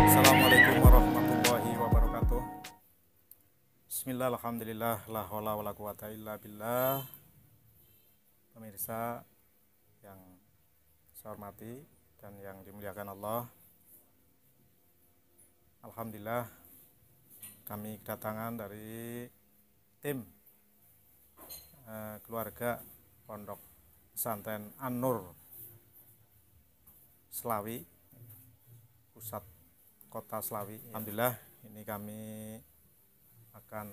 Assalamualaikum warahmatullahi wabarakatuh. Bismillah, alhamdulillah, la haula wala quwata illa billah. Pemirsa yang saya hormati dan yang dimuliakan Allah, alhamdulillah kami kedatangan dari tim keluarga Pondok Pesantren An-Nur Slawi, pusat kota Slawi. Alhamdulillah ini kami akan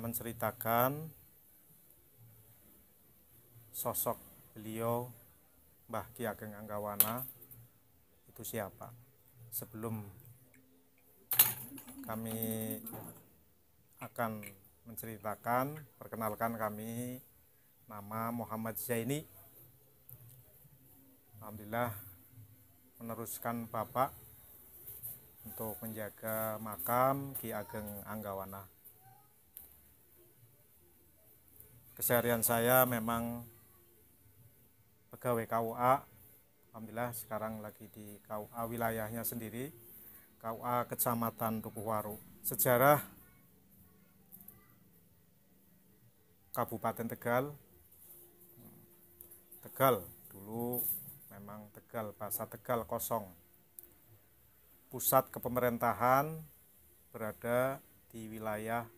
menceritakan sosok beliau Mbah Ki Ageng Anggawana itu siapa. Sebelum kami akan menceritakan, perkenalkan, kami nama Muhammad Zaini. Alhamdulillah meneruskan Bapak untuk menjaga makam Ki Ageng Anggawana. Keseharian saya memang pegawai KUA. Alhamdulillah sekarang lagi di KUA wilayahnya sendiri, KUA Kecamatan Dukuhwaru. Sejarah Kabupaten Tegal. Tegal dulu memang Tegal, bahasa Tegal kosong. Pusat kepemerintahan berada di wilayah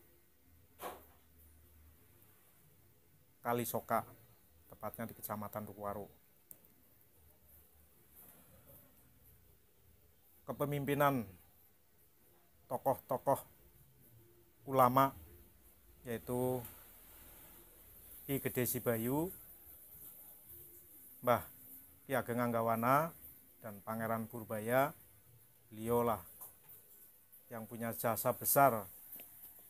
Kalisoka, tepatnya di Kecamatan Dukuhwaru. Kepemimpinan tokoh-tokoh ulama yaitu Ki Gede Sibayu, Mbah Ki Ageng Anggawana, dan Pangeran Purbaya. Beliaulah yang punya jasa besar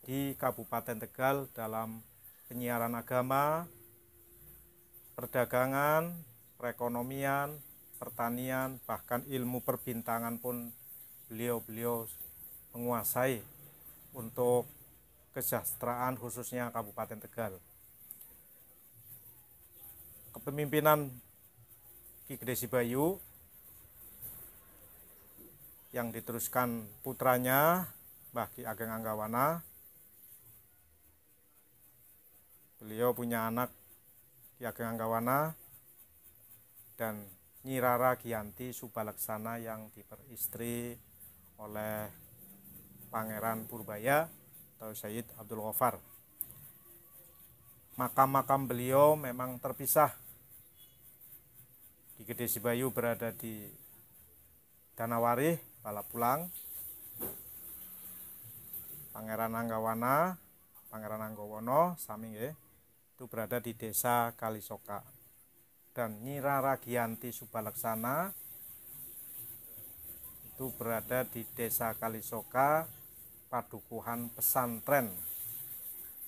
di Kabupaten Tegal dalam penyiaran agama, perdagangan, perekonomian, pertanian, bahkan ilmu perbintangan pun beliau menguasai untuk kesejahteraan khususnya Kabupaten Tegal. Kepemimpinan Ki Gede Sibayu yang diteruskan putranya Mbah Ki Ageng Anggawana. Beliau punya anak Ki Ageng Anggawana dan Nyi Rara Giyanti Subalaksana yang diperistri oleh Pangeran Purbaya atau Sayyid Abdul Ghaffar. Makam-makam beliau memang terpisah. Ki Gede Sibayu berada di Danawarih, Palapulang. Pangeran Anggawana, Pangeran Anggawono sami nggih, itu berada di Desa Kalisoka. Dan Nyi Rara Giyanti Subalaksana itu berada di Desa Kalisoka, Padukuhan Pesantren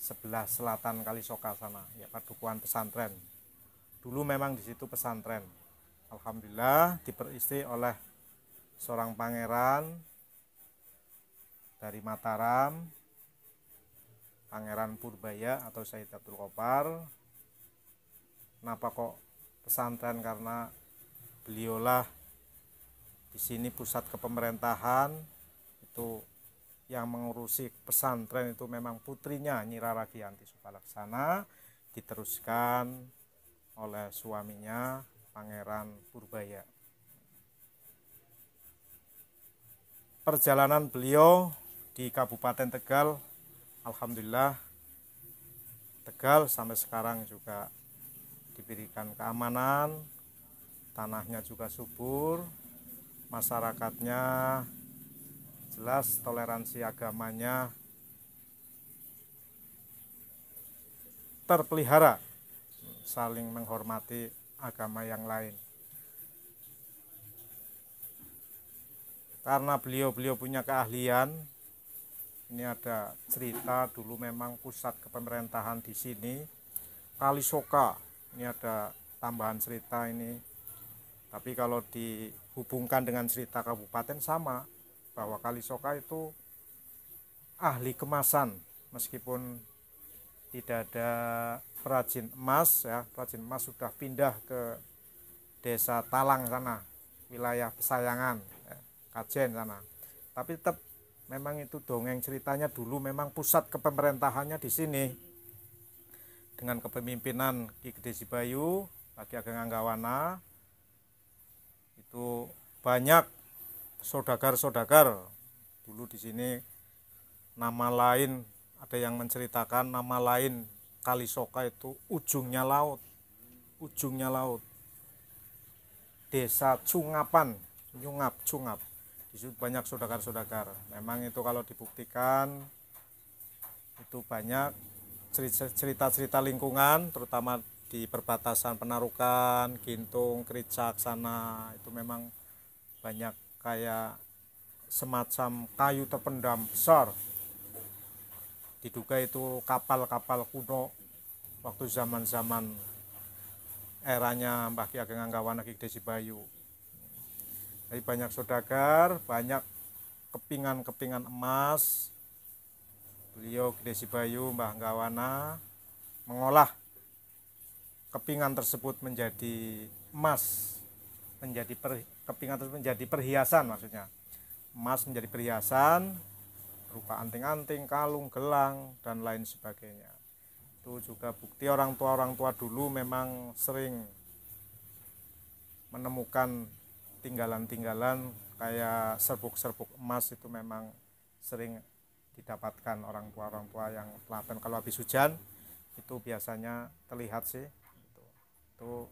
sebelah selatan Kalisoka sana, ya, Padukuhan Pesantren. Dulu memang di situ pesantren. Alhamdulillah diperistri oleh seorang pangeran dari Mataram, Pangeran Purbaya atau Sayyid Abdul Ghaffar. Kenapa kok pesantren? Karena beliaulah di sini pusat kepemerintahan, itu yang mengurusi pesantren itu memang putrinya Nyi Rara Giyanti Subalaksana, diteruskan oleh suaminya Pangeran Purbaya. Perjalanan beliau di Kabupaten Tegal, alhamdulillah Tegal sampai sekarang juga diberikan keamanan, tanahnya juga subur, masyarakatnya jelas, toleransi agamanya terpelihara. saling menghormati agama yang lain. Karena beliau punya keahlian, ini ada cerita dulu memang pusat kepemerintahan di sini Kalisoka. Ini ada tambahan cerita ini. Tapi kalau dihubungkan dengan cerita kabupaten sama, bahwa Kalisoka itu ahli kemasan, meskipun tidak ada perajin emas ya. Perajin emas sudah pindah ke desa Talang sana, wilayah Pesayangan ya, Kajen sana. Tapi tetap memang itu dongeng ceritanya dulu memang pusat kepemerintahannya di sini dengan kepemimpinan Ki Gede Sibayu, Ki Ageng Anggawana. Itu banyak saudagar-saudagar dulu di sini. Nama lain, ada yang menceritakan nama lain Kalisoka itu ujungnya laut. Ujungnya laut. Desa Cungapan, Cungap. Di situ banyak saudagar-saudagar. Memang itu kalau dibuktikan itu banyak cerita-cerita lingkungan, terutama di perbatasan Penarukan, Gintung, Kericak sana. Itu memang banyak kayak semacam kayu terpendam besar. Diduga itu kapal-kapal kuno waktu zaman-zaman eranya Mbah Ki Ageng Anggawana Ki Gede Sibayu. Jadi banyak saudagar, banyak kepingan-kepingan emas. Beliau Gede Sibayu Mbah Anggawana mengolah kepingan tersebut menjadi emas, kepingan tersebut menjadi perhiasan, maksudnya emas menjadi perhiasan berupa anting-anting, kalung, gelang, dan lain sebagainya. Itu juga bukti orang tua dulu memang sering menemukan tinggalan-tinggalan kayak serbuk-serbuk emas. Itu memang sering didapatkan orang tua yang telaten. Kalau habis hujan itu biasanya terlihat sih. Itu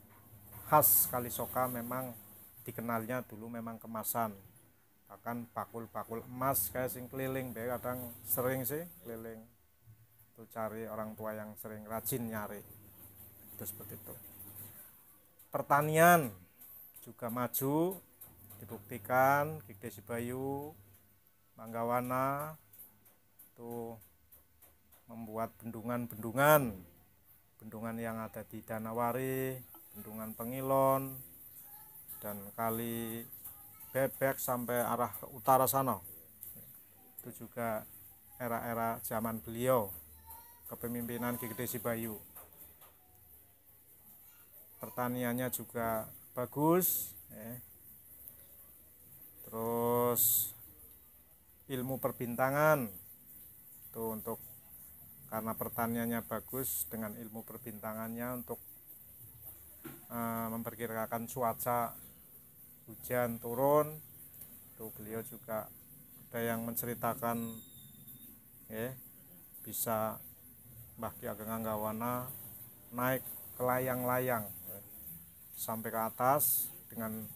khas Kalisoka, memang dikenalnya dulu memang kemasan. Bahkan bakul-bakul emas kayak sing keliling, kadang sering sih keliling. Itu cari orang tua yang sering rajin nyari. Itu seperti itu. Pertanian juga maju, dibuktikan Ki Gede Sibayu Anggawana itu membuat bendungan yang ada di Danawari, bendungan Pengilon, dan kali Bebek sampai arah utara sana. Itu juga era-era zaman beliau, kepemimpinan Ki Gede Sibayu. Pertaniannya juga bagus Terus ilmu perbintangan itu karena pertaniannya bagus, dengan ilmu perbintangannya untuk memperkirakan cuaca, hujan turun. Itu beliau juga ada yang menceritakan bisa Mbah Ki Ageng Anggawana naik ke layang-layang sampai ke atas dengan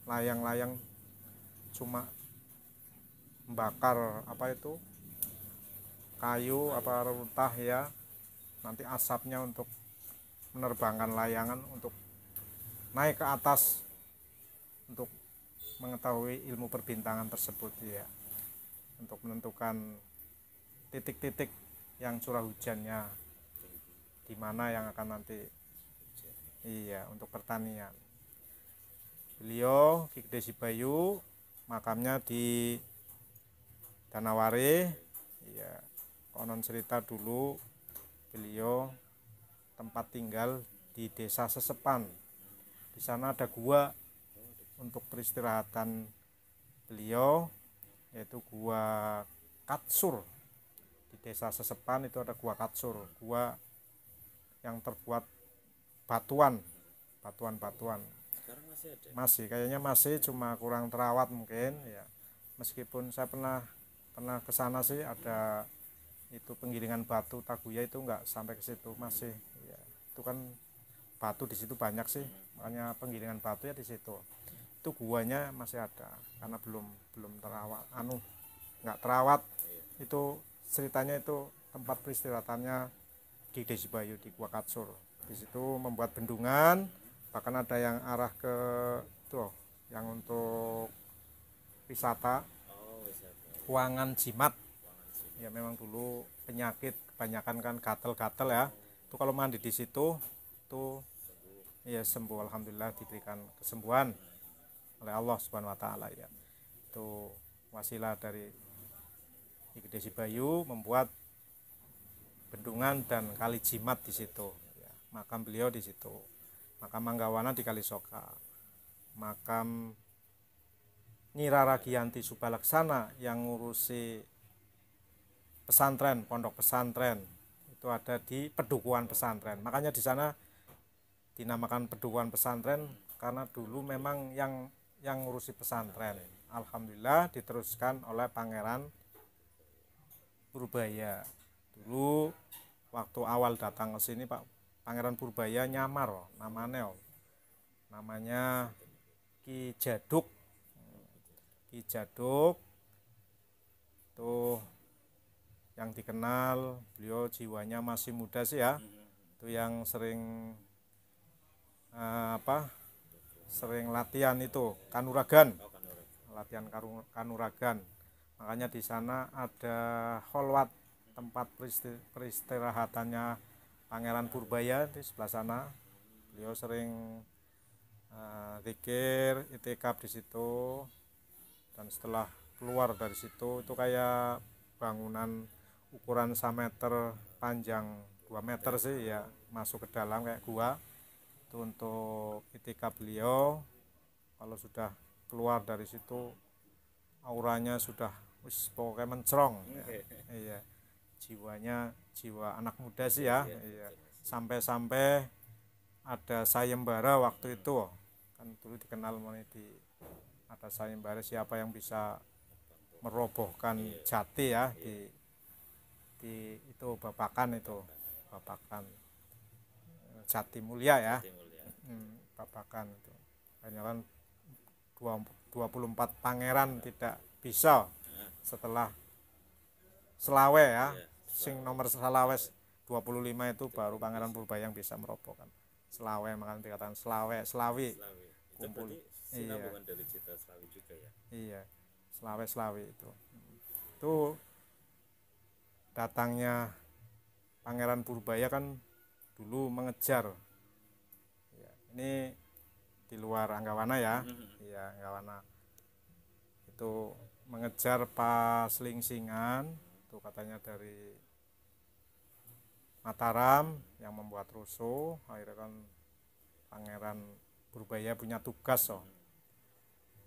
layang-layang, cuma membakar kayu rutah ya, nanti asapnya untuk menerbangkan layangan untuk naik ke atas untuk mengetahui ilmu perbintangan tersebut ya, untuk menentukan titik-titik yang curah hujannya di mana yang akan nanti untuk pertanian. Beliau Ki Gede Sibayu makamnya di Danawari ya. Konon cerita dulu beliau tempat tinggal di desa Sesepan. Di sana ada gua untuk peristirahatan beliau, yaitu Gua Katsur. Di desa Sesepan itu ada Gua Katsur, gua yang terbuat batuan. Masih kayaknya masih, cuma kurang terawat mungkin ya. Meskipun saya pernah ke sana sih, ada itu penggilingan batu Taguya, itu enggak sampai ke situ, masih ya. Itu kan batu di situ banyak sih, makanya penggilingan batu ya di situ. Itu guanya masih ada karena belum terawat, enggak terawat. Itu ceritanya itu tempat peristirahatannya Ki Gede Sibayu di Gua Katsur. Di situ membuat bendungan, bahkan ada yang arah ke tuh yang untuk wisata Kuangan Jimat. Ya memang dulu penyakit kebanyakan kan gatel-gatel ya. Itu kalau mandi di situ tuh ya sembuh, alhamdulillah diberikan kesembuhan oleh Allah Subhanahu wa taala ya. Itu wasilah dari Ki Desi Bayu membuat bendungan dan kali jimat di situ. Ya, makam beliau di situ. Makam Manggawana di Kalisoka. Makam Nyi Rara Giyanti Subalaksana yang ngurusi pesantren, pondok pesantren itu ada di Pedukuhan Pesantren. Makanya di sana dinamakan Pedukuhan Pesantren karena dulu memang yang ngurusi pesantren. Alhamdulillah diteruskan oleh Pangeran Purbaya. Dulu waktu awal datang ke sini Pak Pangeran Purbaya nyamar namanya Ki Jaduk. Ki Jaduk tuh yang dikenal, beliau jiwanya masih muda sih ya. Itu yang sering sering latihan itu kanuragan. Latihan kanuragan. Makanya di sana ada holwat, tempat peristirahatannya Pangeran Purbaya di sebelah sana. Beliau sering zikir, itikaf di situ. Dan setelah keluar dari situ itu kayak bangunan ukuran 1 meter, panjang 2 meter sih ya, masuk ke dalam kayak gua. Itu untuk itikaf beliau. Kalau sudah keluar dari situ auranya sudah pokoknya mencerong ya. Iya, jiwanya jiwa anak muda sih ya. Iya. Sampai-sampai ada sayembara waktu itu kan, dulu dikenal di ada sayembara siapa yang bisa merobohkan jati ya di itu babakan jati mulia ya. Babakan itu hanya kan 24 pangeran tidak bisa. Setelah selawe ya, sing nomor selawe 25 itu baru Pangeran Purbaya yang bisa merobohkan selawe. Makanya dikatakan selawi kumpul. Iya dari cerita selawi juga ya. Iya, selawi itu datangnya Pangeran Purbaya kan dulu mengejar ya, ini di luar Anggawana ya. Iya, Anggawana itu mengejar Paslingsingan itu katanya dari Mataram yang membuat rusuh. Akhirnya kan Pangeran Purbaya punya tugas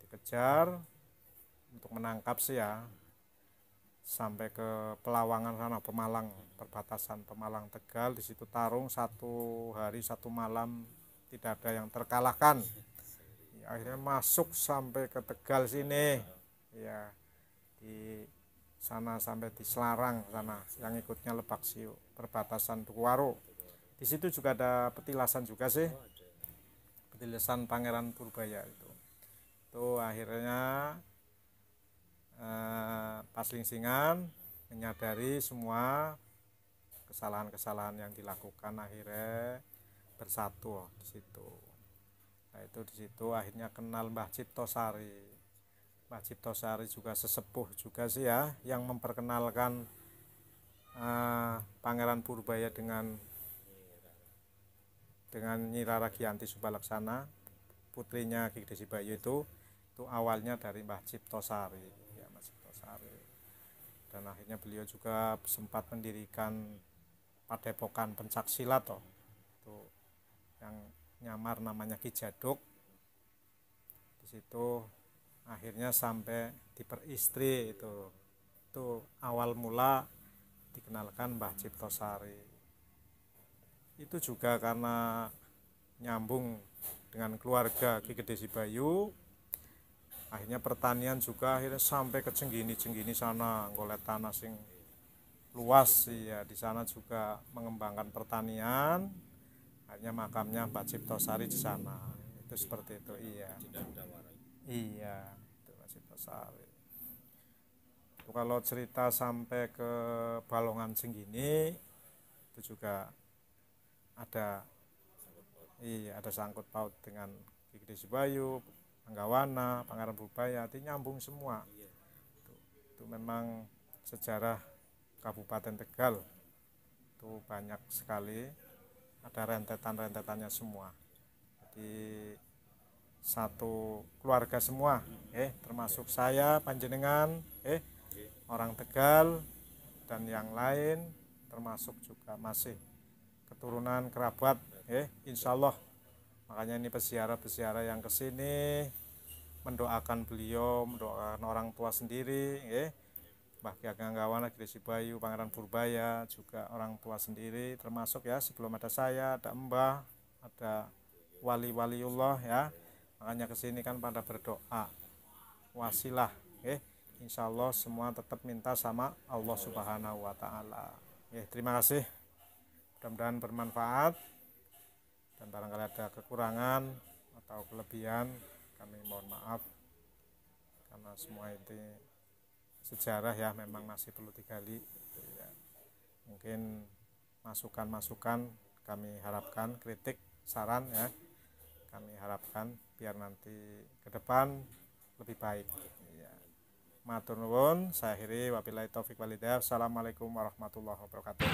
dikejar untuk menangkap sih ya, sampai ke Pelawangan sana, Pemalang, perbatasan Pemalang Tegal. Di situ tarung 1 hari 1 malam tidak ada yang terkalahkan ya, akhirnya masuk sampai ke Tegal sini ya, di sana sampai di Selarang sana yang ikutnya Lebak Siu, perbatasan Tukuwaro. Di situ juga ada petilasan juga sih, petilasan Pangeran Purbaya itu akhirnya Paslingsingan menyadari semua kesalahan-kesalahan yang dilakukan, akhirnya bersatu di situ. Nah itu di situ akhirnya kenal Mbah Ciptosari. Mbah Ciptosari juga sesepuh juga sih ya, yang memperkenalkan Pangeran Purbaya dengan Nyi Rara Giyanti Subalaksana, putrinya Ki Desi Bayu itu awalnya dari Mbah Ciptosari ya, Mbah Ciptosari. Dan akhirnya beliau juga sempat mendirikan Padepokan Pencaksilat itu yang nyamar namanya Ki Jaduk. Di situ akhirnya sampai diperistri itu awal mula dikenalkan Mbah Ciptosari. Itu juga karena nyambung dengan keluarga Ki Desi Bayu, akhirnya pertanian juga akhirnya sampai ke Jenggini sana, golek tanah sing luas ya, di sana juga mengembangkan pertanian. Akhirnya makamnya Mbah Ciptosari di sana. Itu seperti itu. Iya, itu Mbah Ciptosari. Itu kalau cerita sampai ke Balongan Jenggini itu juga ada Iya, ada sangkut paut dengan Ki Gede Sibayu, Anggawana, Pangeran Purbaya, itu nyambung semua. Itu memang sejarah Kabupaten Tegal itu banyak sekali, ada rentetan-rentetannya semua. Jadi satu keluarga semua, termasuk saya, panjenengan, orang Tegal dan yang lain, termasuk juga masih keturunan kerabat, insya Allah. Makanya ini peziarah-peziarah yang kesini mendoakan beliau, mendoakan orang tua sendiri, Mbah Ki Ageng Anggawana, Gede Sibayu, Pangeran Purbaya, juga orang tua sendiri, termasuk ya sebelum ada saya, ada Mbah, ada wali-waliullah ya. Makanya kesini kan pada berdoa, wasilah, insya Allah semua tetap minta sama Allah Subhanahu Wa Taala. Terima kasih, mudah-mudahan bermanfaat, dan barangkali ada kekurangan atau kelebihan kami mohon maaf, karena semua itu sejarah ya memang masih perlu digali. Mungkin masukan-masukan kami harapkan, kritik, saran ya kami harapkan biar nanti ke depan lebih baik. Matur nuwun, saya akhiri, wabillahi taufik walhidayah. Assalamualaikum warahmatullahi wabarakatuh.